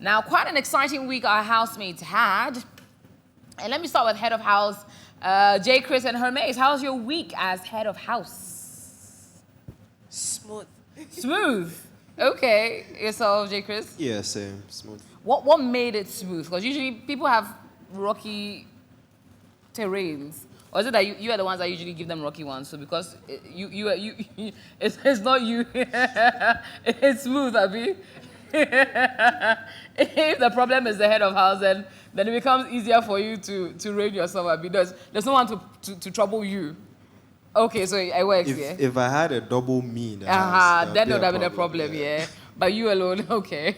Now, quite an exciting week our housemates had. And let me start with head of house, J. Chris and Hermes. How's your week as head of house? Smooth. Smooth. Okay. Yourself, J. Chris? Yeah, same. Smooth. What made it smooth? Because usually people have rocky terrains. Or is it that you are the ones that usually give them rocky ones? So because it's not you, it's smooth, Abi. If the problem is the head of house, then it becomes easier for you to rein yourself up because there's no one to trouble you. Okay, so it works, yeah? If I had a double me in the house, then would have been a problem, yeah. But you alone, okay.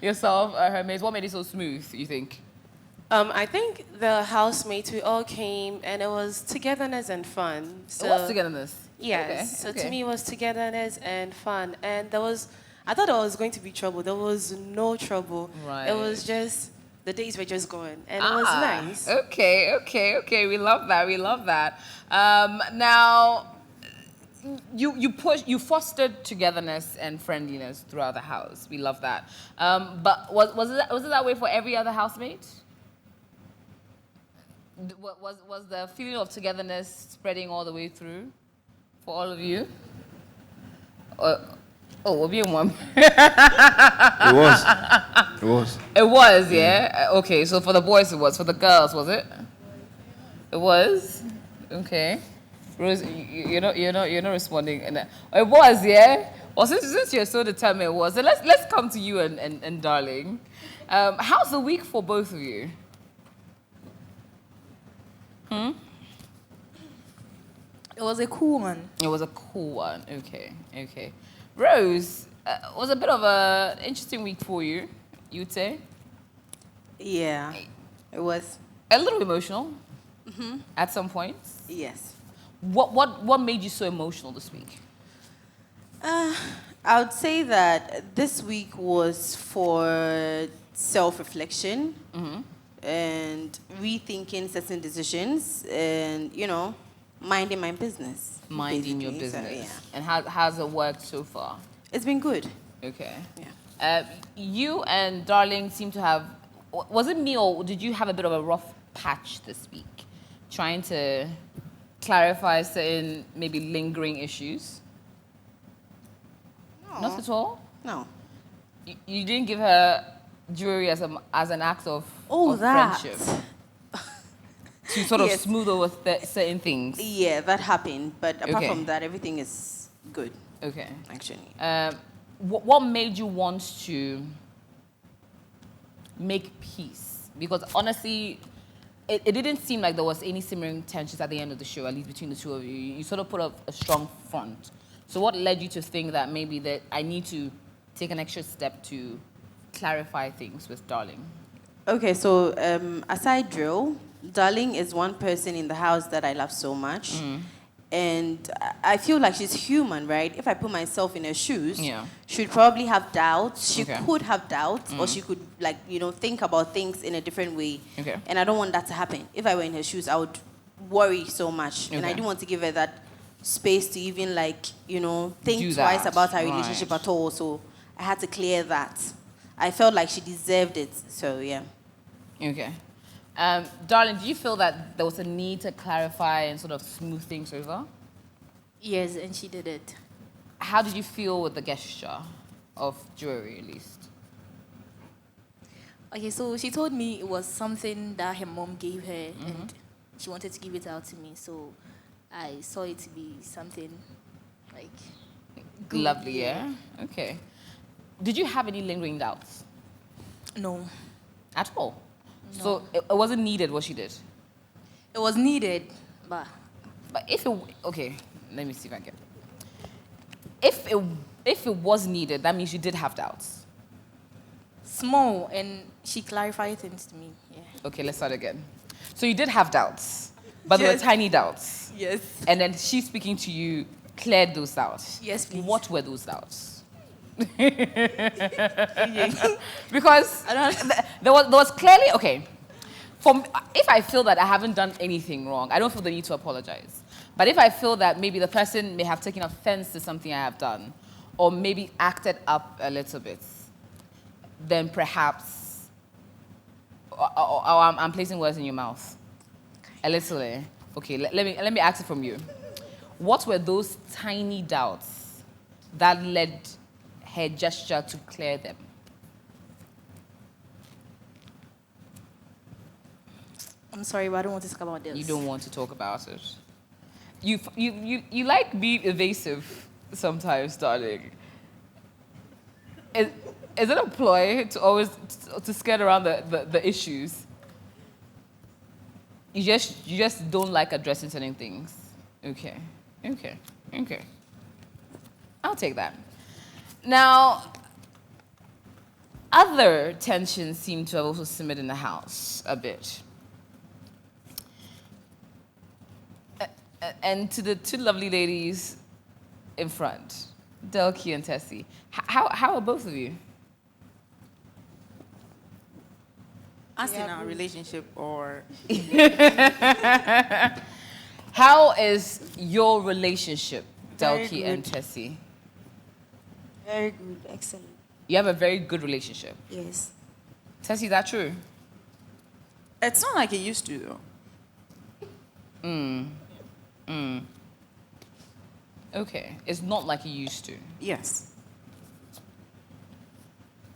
Yourself, Hermes, what made it so smooth, you think? I think the housemates, we all came and it was togetherness and fun. So, What's togetherness? Yes. Okay, So to me, it was togetherness and fun. And I thought there was going to be trouble. There was no trouble. Right. It was just, the days were just going. And it was nice. Okay. We love that. Now, you fostered togetherness and friendliness throughout the house. We love that. But was it that way for every other housemate? Was the feeling of togetherness spreading all the way through for all of you? We'll be in one. It was. It was, yeah? Okay, so for the boys it was. For the girls, was it? It was? Okay. Rose, you're not responding. It was, yeah? Well, since you're so determined, it was. So let's come to you and darling. How's the week for both of you? It was a cool one. It was a cool one. Okay. Rose, was a bit of an interesting week for you, you'd say? Yeah, it was. A little emotional at some points. Yes. What made you so emotional this week? I would say that this week was for self-reflection and rethinking certain decisions and, minding my business. Minding your basically. business. So, yeah. And how's it worked so far? It's been good. Okay. Yeah. You and Darling seem to have, was it me or did you have a bit of a rough patch this week? Trying to clarify certain maybe lingering issues? No. Not at all? No. You didn't give her jewelry as an act of That. friendship? To sort of Yes. smooth over certain things? Yeah, that happened. But apart Okay. from that, everything is good, Okay. actually. What made you want to make peace? Because honestly, it didn't seem like there was any simmering tensions at the end of the show, at least between the two of you. You sort of put up a strong front. So what led you to think that maybe that I need to take an extra step to clarify things with Darling? Okay, so aside Drill, Darling is one person in the house that I love so much. And I feel like she's human, right? If I put myself in her shoes, she'd probably have doubts. She could have doubts, or she could, think about things in a different way. Okay. And I don't want that to happen. If I were in her shoes, I would worry so much. And I didn't want to give her that space to even, think Do twice that. about our relationship at all. So I had to clear that. I felt like she deserved it. So, yeah. Okay. Darling, do you feel that there was a need to clarify and sort of smooth things over? Yes, and she did it. How did you feel with the gesture of jewelry, at least? Okay, so she told me it was something that her mom gave her, and she wanted to give it out to me. So I saw it to be something like good. Lovely, yeah? Okay. Did you have any lingering doubts? No, At all? No. So it wasn't needed what she did? it was needed, but But okay, let me see if I can. If it was needed, that means you did have doubts. small, and she clarified things to me. Yeah. Okay, let's start again. So you did have doubts, but they were Yes. tiny doubts. Yes. And then she speaking to you cleared those doubts. Yes, please. What were those doubts? Because there was clearly, okay, if I feel that I haven't done anything wrong, I don't feel the need to apologize. But if I feel that maybe the person may have taken offense to something I have done, or maybe acted up a little bit, then perhaps, I'm placing words in your mouth. A little, eh? Okay, let me ask it from you. What were those tiny doubts that led her gesture to clear them? I'm sorry, but I don't want to talk about this. You don't want to talk about it. You like being evasive sometimes, darling. Is it a ploy to always to skirt around the issues? You just don't like addressing certain things. Okay. I'll take that. Now, other tensions seem to have also simmered in the house a bit. And to the two lovely ladies in front, Delki and Tessie, how are both of you? As in our relationship, or How is your relationship, Very Delki and good. Tessie? Very good, excellent. You have a very good relationship. Yes. Tessie, is that true? it's not like it used to, though. Okay. It's not like you used to. Yes.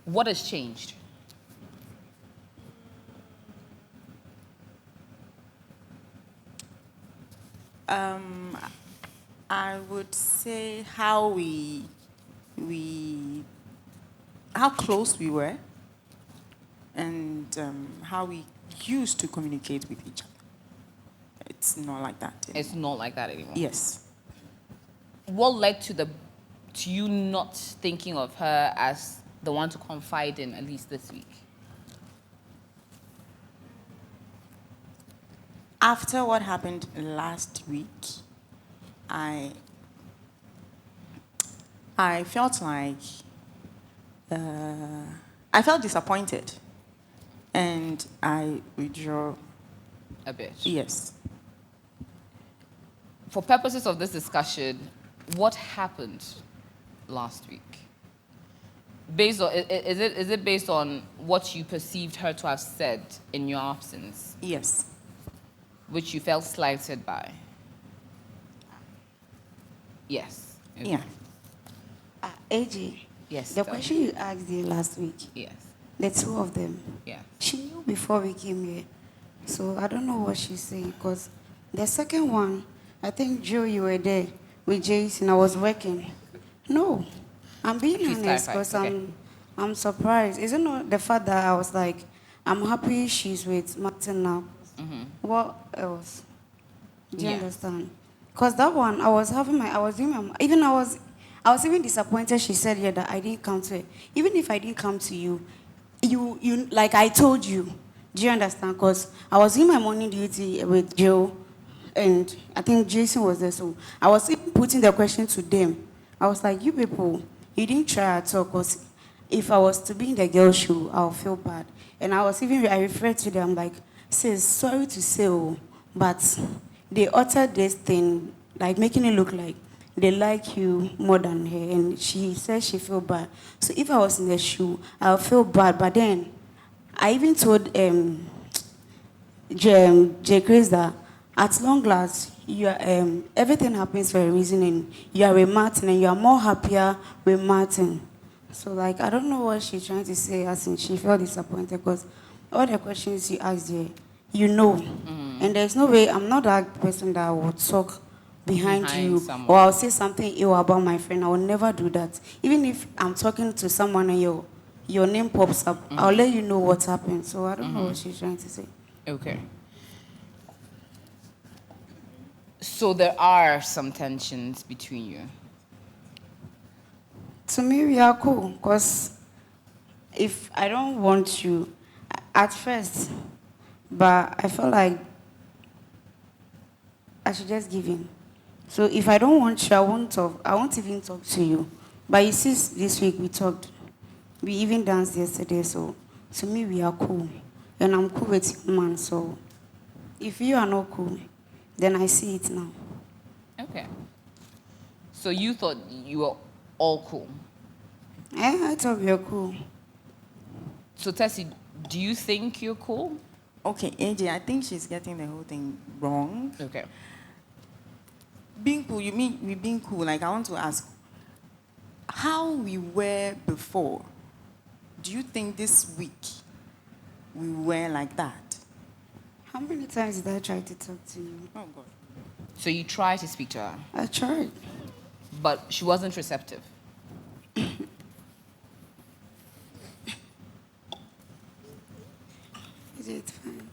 What has changed? I would say how how close we were, and how we used to communicate with each other. It's not like that anymore. It's not like that anymore. Yes. What led to you not thinking of her as the one to confide in, at least this week? After what happened last week, I felt like I felt disappointed, and I withdrew. A bit. Yes. For purposes of this discussion, what happened last week? Based on, is it based on what you perceived her to have said in your absence, Yes. which you felt slighted by? Yes. Okay. Yeah. AJ, Yes. the tell me. question you asked there last week, Yes. the two of them, Yeah. she knew before we came here. So I don't know what she's saying, because the second one, I think, Joe, you were there with Jason. I was working. No, I'm being Please honest, clarify, because okay. I'm surprised. Isn't it the fact that I was like, I'm happy she's with Martin now. What else? Do you Yeah. understand? Because that one, I was even disappointed she said yeah that I didn't come to her. Even if I didn't come to you, you like I told you. Do you understand? Because I was in my morning duty with Joe, and I think Jason was there, so I was even putting the question to them. I was like, you people, you didn't try at all, because if I was to be in the girl's shoe, I'll feel bad. And I referred to them like, sis, sorry to say, but they uttered this thing, like making it look like they like you more than her, and she said she feel bad. So if I was in the shoe, I'll feel bad. But then I even told J. Chris that at long last, you are, everything happens for a reason, and you are with Martin, and you are more happier with Martin. So like I don't know what she's trying to say, as in she felt disappointed, because all the questions you asked her, you know, and there's no way I'm not that person that would talk behind you, someone. or I'll say something ill about my friend. I will never do that. Even if I'm talking to someone and your name pops up, I'll let you know what's happened. So I don't know what she's trying to say. Okay. So there are some tensions between you. To me, we are cool, because if I don't want you at first, but I feel like I should just give in. So if I don't want you, I won't talk. I won't even talk to you. But you see, this week we talked. We even danced yesterday. So to me, we are cool, and I'm cool with you, man. So if you are not cool, then I see it now. Okay. So you thought you were all cool. I thought we were cool. So Tessie, do you think you're cool? Okay, AJ, I think she's getting the whole thing wrong. Okay. Being cool, you mean we being cool? Like, I want to ask, how we were before, do you think this week we were like that? How many times did I try to talk to you? Oh, God. So you tried to speak to her, I tried. but she wasn't receptive. It's fine.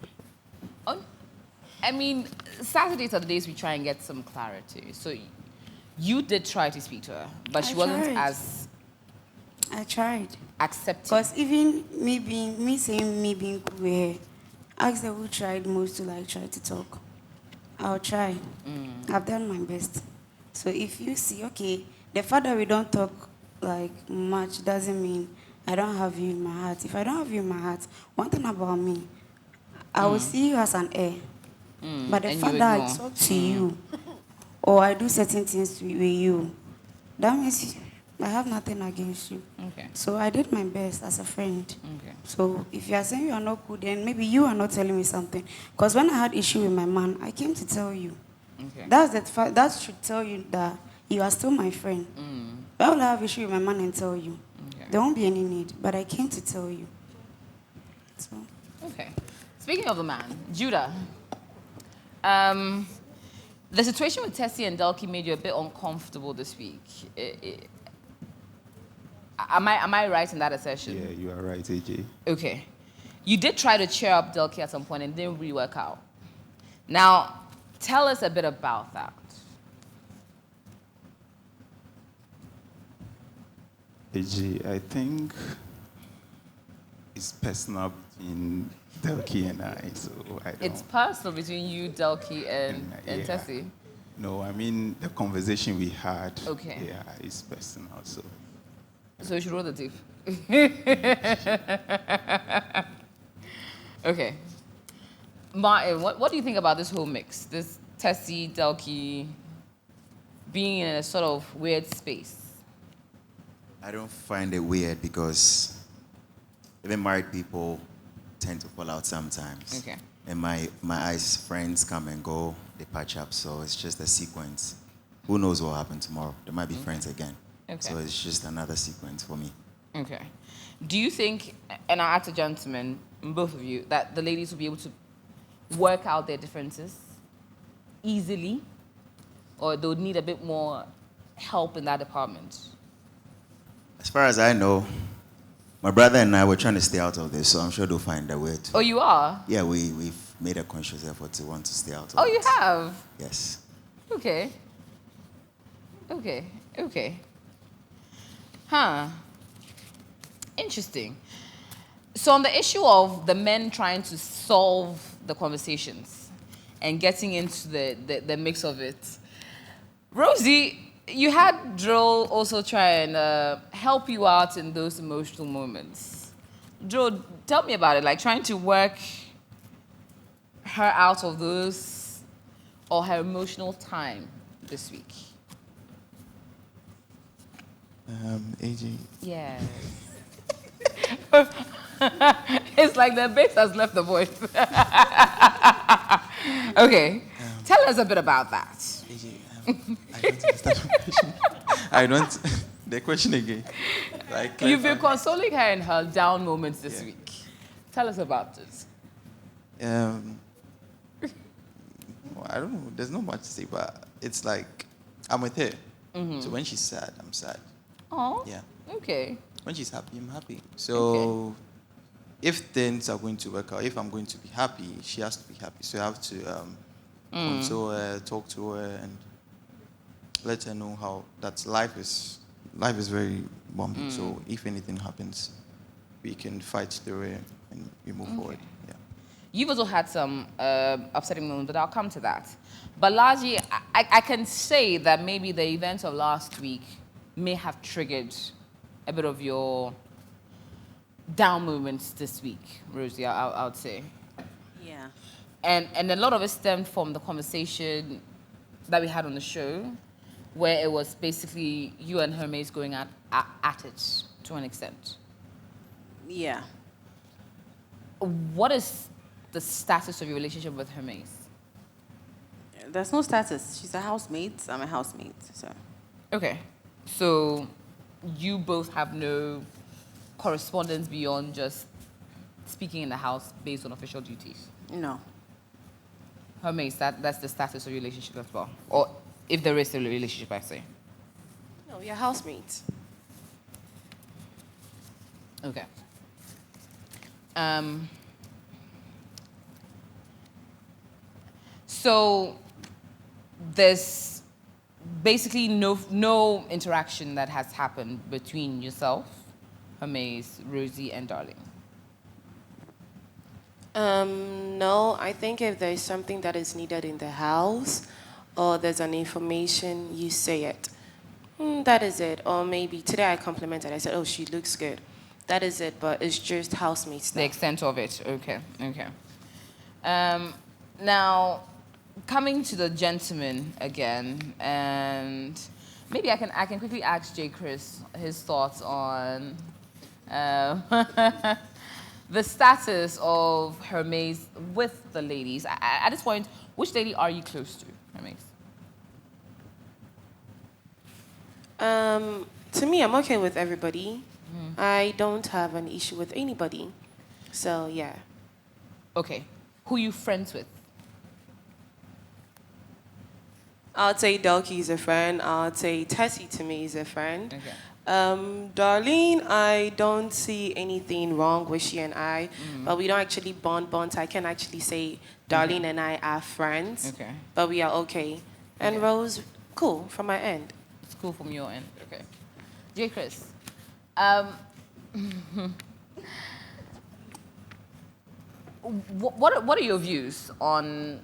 Oh, I mean, Saturdays are the days we try and get some clarity. So you did try to speak to her, but she I wasn't tried. as I tried. accepting. Because even me being cool here, ask her who tried most to like try to talk. I'll try. I've done my best. So if you see, okay, the fact that we don't talk like much doesn't mean I don't have you in my heart. If I don't have you in my heart, one thing about me, I will see you as an heir. But the And fact you that I ignore. talk to you or I do certain things with you, that means I have nothing against you. Okay. So I did my best as a friend. Okay. So if you are saying you are not good, then maybe you are not telling me something. Because when I had issue with my man, I came to tell you. Okay. That should tell you that you are still my friend. Why would I have issue with my man and tell you? Okay. There won't be any need. But I came to tell you. So Okay. Speaking of the man, Judah, the situation with Tessie and Delky made you a bit uncomfortable this week. Am I right in that assertion? Yeah, you are right, AJ. Okay. You did try to cheer up Delky at some point and it didn't really work out. Now, tell us a bit about that. AJ, I think it's personal between Delky and I, so I don't... It's personal between you, Delky, and yeah. Tessie. No, I mean, the conversation we had, Okay. yeah, it's personal, so... So you should roll the tape. Okay. Martin, what do you think about this whole mix? This Tessie, Delky being in a sort of weird space? I don't find it weird because even married people tend to fall out sometimes. Okay. And my eyes, friends come and go, they patch up, so it's just a sequence. Who knows what will happen tomorrow? They might be friends again. Okay. So it's just another sequence for me. Okay. Do you think, and I ask the gentlemen, both of you, that the ladies will be able to work out their differences easily? Or they'll need a bit more help in that department? As far as I know, my brother and I were trying to stay out of this, so I'm sure they'll find a way to. Oh, you are? Yeah, we've made a conscious effort to want to stay out of Oh, it. you have? Yes. Okay. Okay. Okay. Huh. Interesting. So on the issue of the men trying to solve the conversations and getting into the mix of it, Rosie, you had Drill also try and help you out in those emotional moments. Drill, tell me about it, like trying to work her out of those or her emotional time this week. AJ. Yes. It's like the bass has left the voice. Okay. Tell us a bit about that. AJ, I don't understand the question. I don't. The question again. Like, You've been consoling her in her down moments this week. Tell us about this. Well, I don't know. There's not much to say, but it's like I'm with her. So when she's sad, I'm sad. Oh. Yeah. Okay. When she's happy, I'm happy. So if things are going to work out, if I'm going to be happy, she has to be happy. So I have to console her, talk to her, and let her know how that life is very bumpy. So if anything happens, we can fight through it and we move forward. Yeah. You've also had some upsetting moments, but I'll come to that. But largely, I can say that maybe the events of last week may have triggered a bit of your down moments this week, Rosie, I would say. Yeah. And a lot of it stemmed from the conversation that we had on the show, where it was basically you and her mates going at it to an extent. Yeah. what is the status of your relationship with Hermes? There's no status. She's a housemate. I'm a housemate. So. Okay. So you both have no correspondence beyond just speaking in the house based on official duties? No. Hermes, that's the status of your relationship as well? Or if there is still a relationship, I say? No, we are housemates. Okay. So there's basically no interaction that has happened between yourself, Hermes, Rosie, and Darling. No, I think if there's something that is needed in the house or there's an information, you say it. That is it. Or maybe today I complimented. I said, oh, she looks good. That is it, but it's just housemates stuff. The extent of it. Okay. Now, coming to the gentleman again, and maybe I can quickly ask J. Chris his thoughts on the status of Hermes with the ladies. At this point, which lady are you close to, Hermes? To me, I'm okay with everybody. I don't have an issue with anybody. So, yeah. Okay. Who you friends with? I'd say Delky is a friend. I'd say Tessie to me is a friend. Okay. Darlene, I don't see anything wrong with she and I, but we don't actually bond. I can actually say Darlene and I are friends, but we are okay. And Rose, cool from my end. It's cool from your end, okay. J. Chris, what are your views on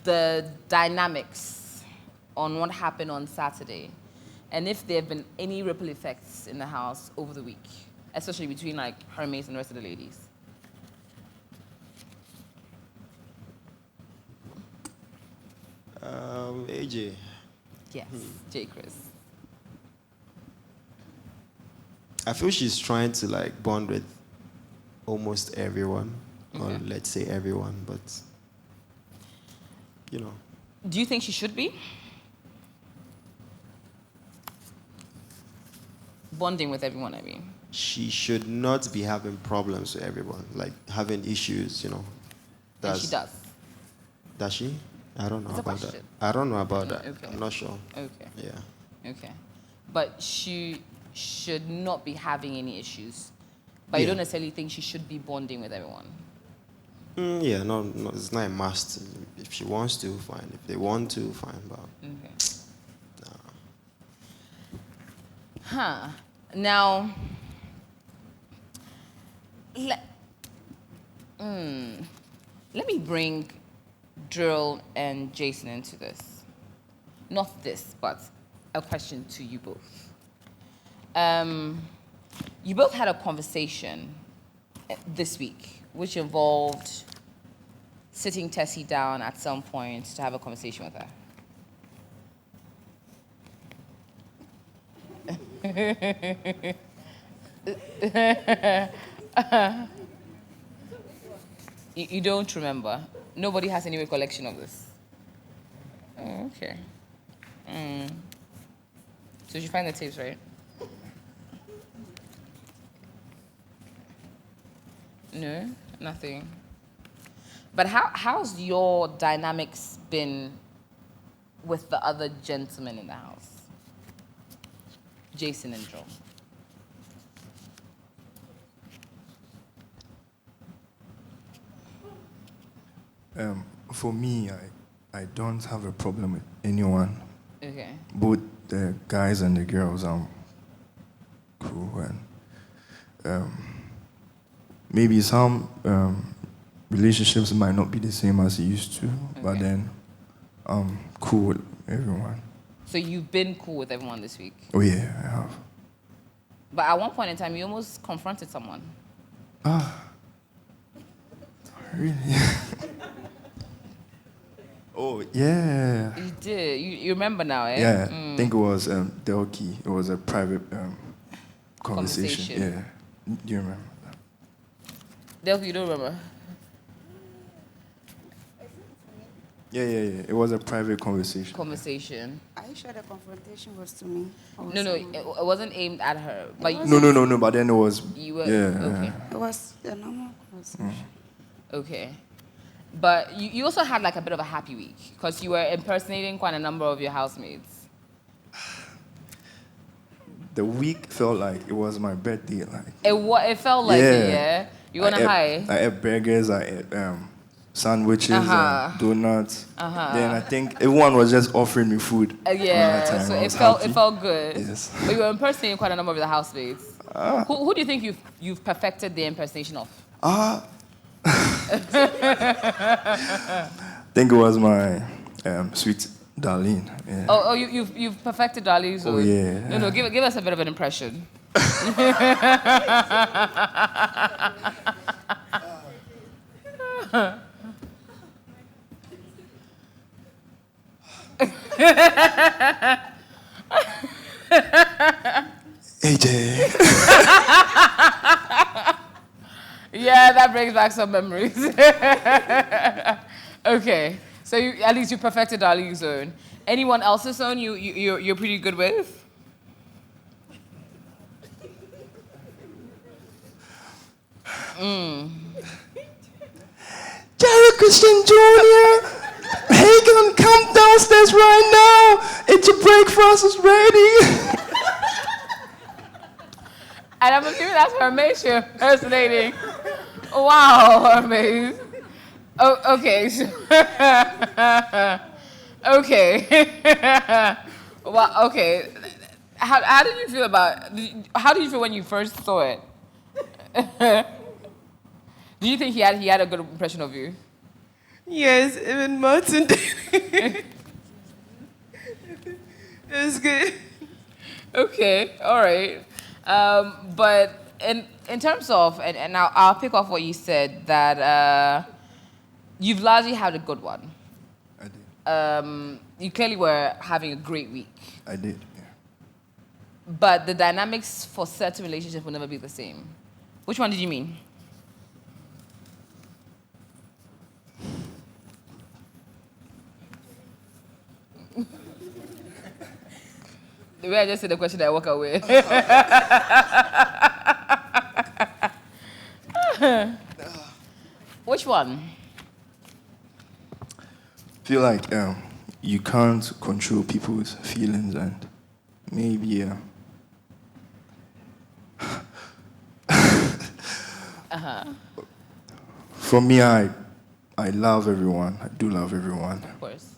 the dynamics on what happened on Saturday? And if there have been any ripple effects in the house over the week, especially between like Hermes and the rest of the ladies? AJ. Yes, J. Chris. I feel she's trying to like bond with almost everyone, or let's say everyone, but you know. Do you think she should be? Bonding with everyone, I mean. She should not be having problems with everyone, like having issues, you know. And she does. Does she? I don't know It's a about that. question. I don't know about that. Okay. I'm not sure. Okay. Yeah. Okay. But she should not be having any issues. But you don't necessarily think she should be bonding with everyone. Yeah, no, it's not a must. If she wants to, fine. If they want to, fine. But Huh. Now, let me bring Drill and Jason into this. Not this, but a question to you both. You both had a conversation this week, which involved sitting Tessie down at some point to have a conversation with her. You don't remember? Nobody has any recollection of this? Oh, okay. So did you find the tapes, right? No, nothing. But how's your dynamics been with the other gentlemen in the house? Jason and Joe. For me, I don't have a problem with anyone. Okay. Both the guys and the girls, I'm cool. And maybe some relationships might not be the same as it used to, but then I'm cool with everyone. So you've been cool with everyone this week? Oh yeah, I have. But at one point in time, you almost confronted someone. Really? Oh, yeah. You did. You remember now, eh? Yeah, I think it was Delky. It was a private conversation. Yeah. Do you remember that? Delphi, you don't remember? Yeah. It was a private conversation. Are you sure the confrontation was to me? No, it wasn't aimed at her. But No. But then it was. You were Yeah. It was a normal conversation. Okay. But you also had like a bit of a happy week because you were impersonating quite a number of your housemates. The week felt like it was my birthday. Like It felt like it, yeah. You wanna high? I ate burgers. I ate sandwiches, and donuts. Then I think everyone was just offering me food. Yeah, so it felt good. Yes. But you were impersonating quite a number of the housemates. Who do you think you've perfected the impersonation of? I think it was my sweet Darlene. Yeah. Oh, you've perfected Darlene. So yeah. No, give us a bit of an impression. AJ. Yeah, that brings back some memories. Okay, so at least you perfected Darlene's zone. Anyone else's zone you're pretty good with? Jerry Christian Jr. Hagen, come downstairs right now. It's your breakfast is ready. And I'm assuming that's Hermes you're impersonating. Wow, Hermes. Oh, okay. Okay. Well, okay. How did you feel how did you feel when you first saw it? Do you think he had a good impression of you? Yes, even Martin did. It was good. Okay, all right. But in terms of, and now I'll pick off what you said, that you've largely had a good one. I did. You clearly were having a great week. I did, yeah. But the dynamics for certain relationships will never be the same. Which one did you mean? The way I just said the question, I walk away. Which one? Feel like you can't control people's feelings and maybe for me, I love everyone. I do love everyone. Of course.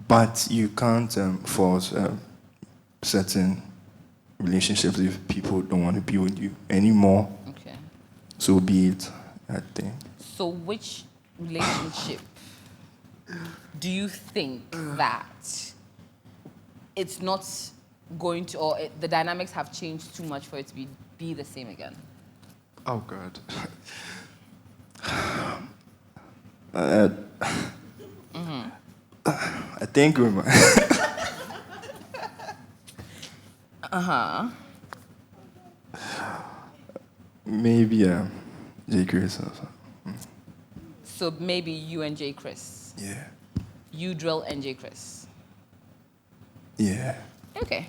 But you can't force certain relationships if people don't want to be with you anymore. Okay. So be it, I think. So which relationship do you think that it's not going to, or the dynamics have changed too much for it to be the same again? Oh, God. I think with my... Maybe J. Chris or something. So maybe you and J. Chris. Yeah. You Drill and J. Chris. Yeah. Okay.